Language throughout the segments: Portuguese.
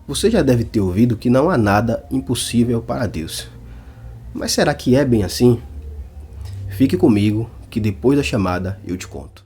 Você já deve ter ouvido que não há nada impossível para Deus. Mas será que é bem assim? Fique comigo que depois da chamada eu te conto.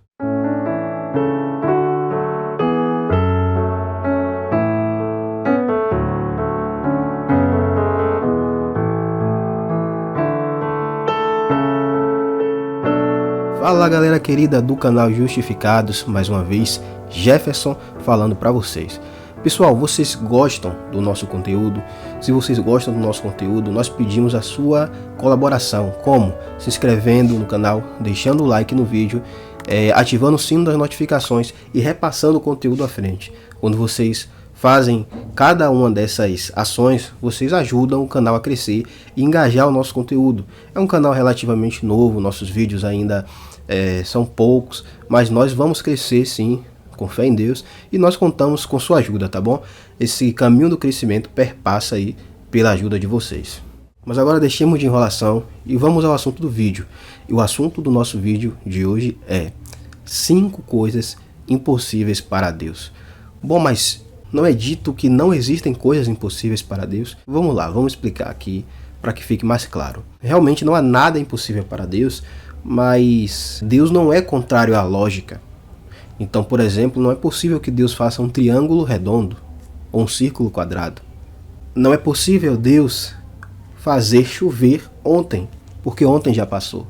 Fala galera querida do canal Justificados, mais uma vez Jefferson falando para vocês. Pessoal, vocês gostam do nosso conteúdo? Se vocês gostam do nosso conteúdo, nós pedimos a sua colaboração. Como? Se inscrevendo no canal, deixando o like no vídeo, ativando o sino das notificações e repassando o conteúdo à frente. Quando vocês fazem cada uma dessas ações, vocês ajudam o canal a crescer e engajar o nosso conteúdo. É um canal relativamente novo, nossos vídeos ainda são poucos, mas nós vamos crescer sim, com fé em Deus, e nós contamos com sua ajuda, tá bom? Esse caminho do crescimento perpassa aí pela ajuda de vocês. Mas agora deixemos de enrolação e vamos ao assunto do vídeo. E o assunto do nosso vídeo de hoje é 5 coisas impossíveis para Deus. Bom, mas não é dito que não existem coisas impossíveis para Deus? Vamos lá, vamos explicar aqui para que fique mais claro. Realmente não há nada impossível para Deus, mas Deus não é contrário à lógica. Então, por exemplo, não é possível que Deus faça um triângulo redondo ou um círculo quadrado. Não é possível Deus fazer chover ontem, porque ontem já passou.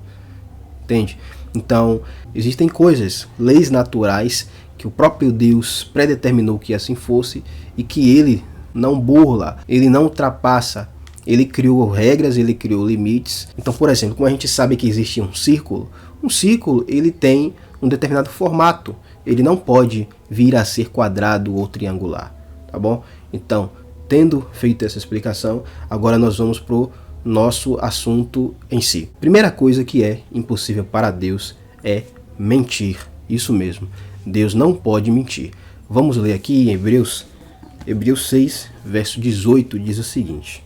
Entende? Então, existem coisas, leis naturais, que o próprio Deus predeterminou que assim fosse e que ele não burla, ele não ultrapassa. Ele criou regras, ele criou limites. Então, por exemplo, como a gente sabe que existe um círculo ele tem um determinado formato. Ele não pode vir a ser quadrado ou triangular, tá bom? Então, tendo feito essa explicação, agora nós vamos para o nosso assunto em si. Primeira coisa que é impossível para Deus é mentir. Isso mesmo, Deus não pode mentir. Vamos ler aqui em Hebreus 6, verso 18, diz o seguinte: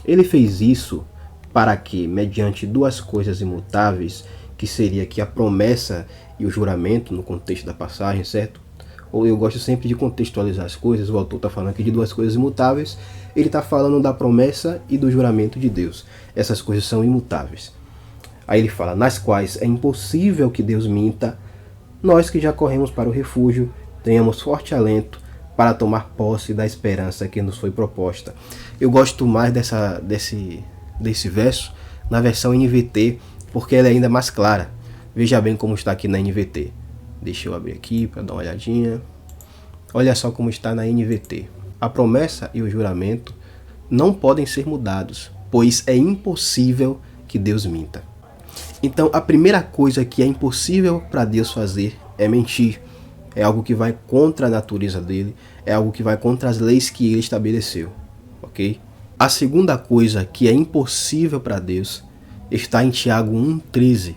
Ele fez isso para que, mediante 2 coisas imutáveis, que seria aqui a promessa e o juramento, no contexto da passagem, certo? Ou eu gosto sempre de contextualizar as coisas. O autor está falando aqui de 2 coisas imutáveis, ele está falando da promessa e do juramento de Deus. Essas coisas são imutáveis. Aí ele fala, nas quais é impossível que Deus minta, nós que já corremos para o refúgio, tenhamos forte alento para tomar posse da esperança que nos foi proposta. Eu gosto mais desse verso na versão NVT, porque ela é ainda mais clara. Veja bem como está aqui na NVT. Deixa eu abrir aqui para dar uma olhadinha. Olha só como está na NVT. A promessa e o juramento não podem ser mudados, pois é impossível que Deus minta. Então, a primeira coisa que é impossível para Deus fazer é mentir. É algo que vai contra a natureza dele, é algo que vai contra as leis que ele estabeleceu, ok? A segunda coisa que é impossível para Deus está em Tiago 1,13,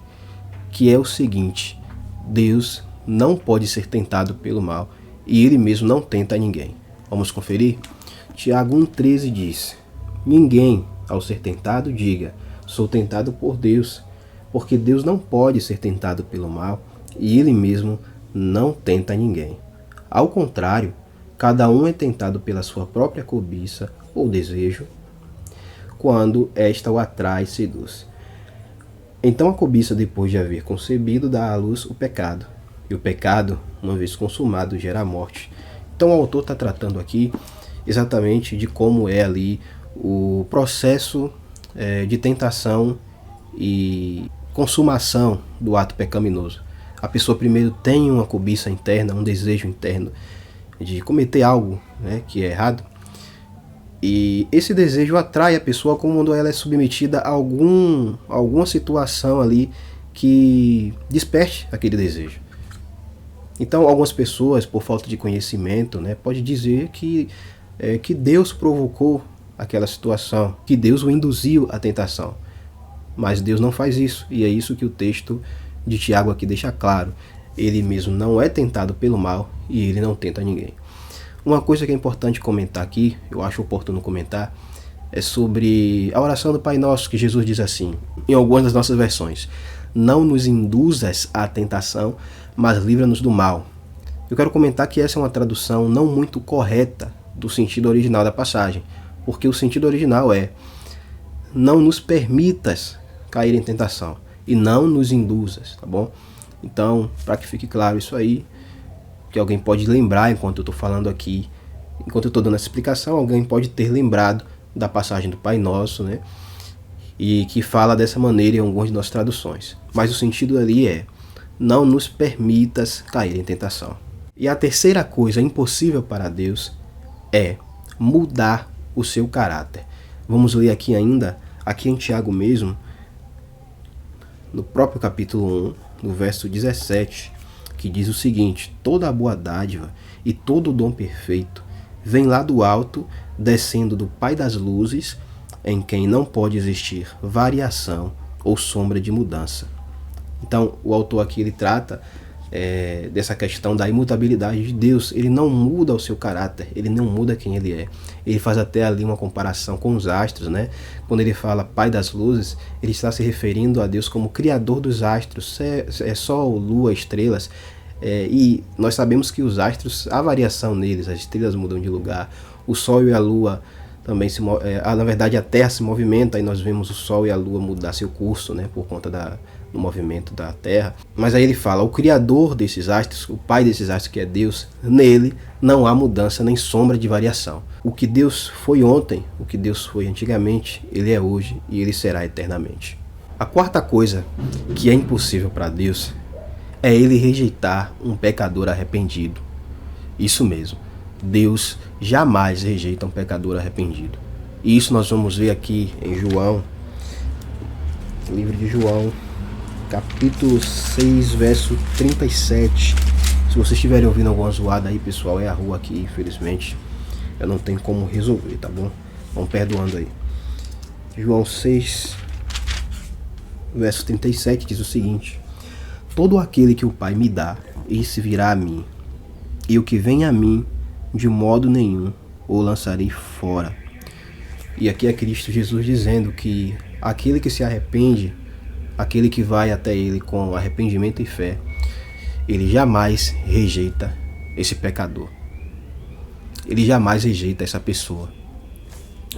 que é o seguinte: Deus não pode ser tentado pelo mal e ele mesmo não tenta ninguém. Vamos conferir? Tiago 1,13 diz: Ninguém, ao ser tentado, diga, sou tentado por Deus, porque Deus não pode ser tentado pelo mal e ele mesmo não tenta ninguém. Ao contrário, cada um é tentado pela sua própria cobiça ou desejo, quando esta o atrai e seduz. Então a cobiça, depois de haver concebido, dá à luz o pecado. E o pecado, uma vez consumado, gera a morte. Então o autor está tratando aqui exatamente de como é ali o processo de tentação e consumação do ato pecaminoso. A pessoa primeiro tem uma cobiça interna, um desejo interno de cometer algo, que é errado. E esse desejo atrai a pessoa quando ela é submetida a alguma situação ali que desperte aquele desejo. Então, algumas pessoas, por falta de conhecimento, pode dizer que Deus provocou aquela situação, que Deus o induziu à tentação. Mas Deus não faz isso, e é isso que o texto de Tiago aqui deixa claro. Ele mesmo não é tentado pelo mal e ele não tenta ninguém. Uma coisa que é importante comentar aqui, eu acho oportuno comentar, é sobre a oração do Pai Nosso, que Jesus diz assim, em algumas das nossas versões: não nos induzas à tentação, mas livra-nos do mal. Eu quero comentar que essa é uma tradução não muito correta do sentido original da passagem, porque o sentido original é: não nos permitas cair em tentação e não nos induzas, tá bom? Então, para que fique claro isso aí, que alguém pode lembrar enquanto eu estou falando aqui, enquanto eu estou dando essa explicação, alguém pode ter lembrado da passagem do Pai Nosso, né? E que fala dessa maneira em algumas de nossas traduções. Mas o sentido ali é: não nos permitas cair em tentação. E a terceira coisa impossível para Deus é mudar o seu caráter. Vamos ler aqui ainda, aqui em Tiago mesmo, no próprio capítulo 1, no verso 17, que diz o seguinte: toda a boa dádiva e todo o dom perfeito vem lá do alto, descendo do Pai das luzes, em quem não pode existir variação ou sombra de mudança. Então, o autor aqui ele trata dessa questão da imutabilidade de Deus. Ele não muda o seu caráter, ele não muda quem ele é. Ele faz até ali uma comparação com os astros, né? Quando ele fala Pai das luzes, ele está se referindo a Deus como Criador dos astros, Sol, Lua, estrelas. E nós sabemos que os astros, há variação neles, as estrelas mudam de lugar, o Sol e a Lua também na verdade a Terra se movimenta, e nós vemos o Sol e a Lua mudar seu curso, né, por conta do movimento da Terra. Mas aí ele fala: o Criador desses astros, o Pai desses astros, que é Deus, nele não há mudança nem sombra de variação. O que Deus foi ontem, o que Deus foi antigamente, ele é hoje e ele será eternamente. A quarta coisa que é impossível para Deus é ele rejeitar um pecador arrependido. Isso mesmo, Deus jamais rejeita um pecador arrependido. E isso nós vamos ver aqui em João, livro de João, capítulo 6, verso 37. Se vocês estiverem ouvindo alguma zoada aí, pessoal, é a rua aqui, infelizmente. Eu não tenho como resolver, tá bom? Vão perdoando aí. João 6, verso 37 diz o seguinte: todo aquele que o Pai me dá, esse virá a mim, e o que vem a mim, de modo nenhum o lançarei fora. E aqui é Cristo Jesus dizendo que aquele que se arrepende, aquele que vai até ele com arrependimento e fé, ele jamais rejeita esse pecador. Ele jamais rejeita essa pessoa,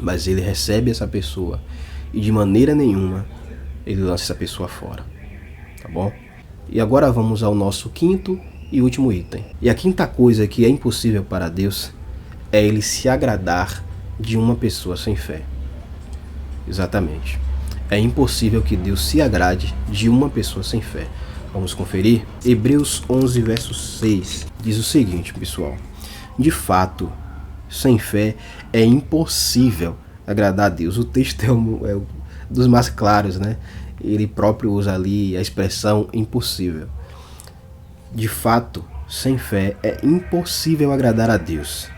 mas ele recebe essa pessoa e de maneira nenhuma ele lança essa pessoa fora, tá bom? E agora vamos ao nosso quinto e último item. E a quinta coisa que é impossível para Deus é ele se agradar de uma pessoa sem fé. Exatamente. É impossível que Deus se agrade de uma pessoa sem fé. Vamos conferir? Hebreus 11, verso 6 diz o seguinte, pessoal: de fato, sem fé é impossível agradar a Deus. O texto é um dos mais claros, né? Ele próprio usa ali a expressão impossível. De fato, sem fé é impossível agradar a Deus,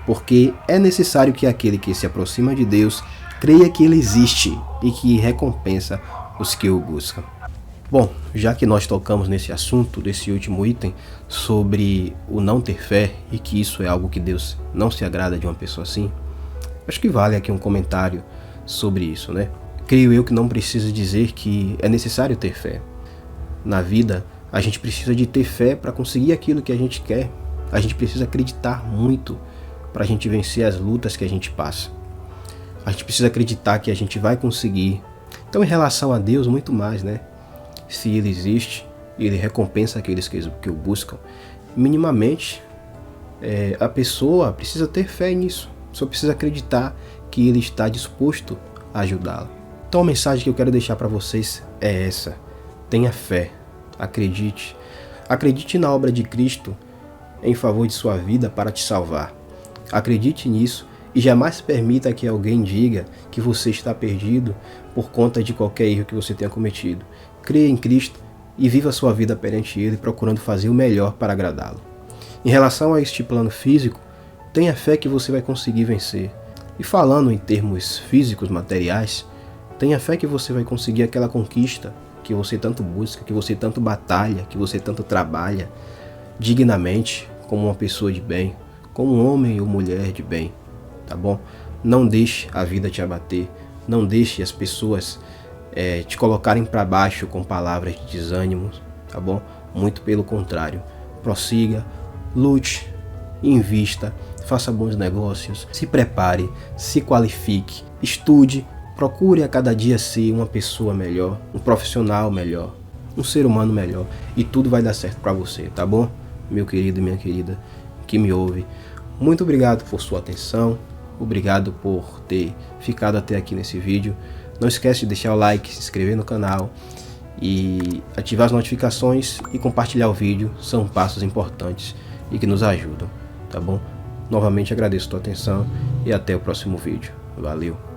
porque é necessário que aquele que se aproxima de Deus creia que Ele existe e que recompensa os que o buscam. Bom, já que nós tocamos nesse assunto, desse último item, sobre o não ter fé e que isso é algo que Deus não se agrada de uma pessoa assim, acho que vale aqui um comentário sobre isso, né? Creio eu que não precisa dizer que é necessário ter fé. Na vida, a gente precisa de ter fé para conseguir aquilo que a gente quer. A gente precisa acreditar muito para a gente vencer as lutas que a gente passa. A gente precisa acreditar que a gente vai conseguir. Então, em relação a Deus, muito mais, né? Se Ele existe, Ele recompensa aqueles que o buscam. Minimamente, a pessoa precisa ter fé nisso. Só precisa acreditar que Ele está disposto a ajudá-la. Então, a mensagem que eu quero deixar para vocês é essa: tenha fé. Acredite. Acredite na obra de Cristo em favor de sua vida para te salvar. Acredite nisso e jamais permita que alguém diga que você está perdido por conta de qualquer erro que você tenha cometido. Creia em Cristo e viva sua vida perante Ele, procurando fazer o melhor para agradá-lo. Em relação a este plano físico, tenha fé que você vai conseguir vencer. E falando em termos físicos, materiais, tenha fé que você vai conseguir aquela conquista que você tanto busca, que você tanto batalha, que você tanto trabalha dignamente, como uma pessoa de bem, como um homem ou mulher de bem, tá bom? Não deixe a vida te abater, não deixe as pessoas te colocarem para baixo com palavras de desânimo, tá bom? Muito pelo contrário, prossiga, lute, invista, faça bons negócios, se prepare, se qualifique, estude, procure a cada dia ser uma pessoa melhor, um profissional melhor, um ser humano melhor, e tudo vai dar certo para você, tá bom? Meu querido e minha querida que me ouve, muito obrigado por sua atenção, obrigado por ter ficado até aqui nesse vídeo. Não esquece de deixar o like, se inscrever no canal e ativar as notificações e compartilhar o vídeo. São passos importantes e que nos ajudam, tá bom? Novamente agradeço a tua atenção e até o próximo vídeo. Valeu!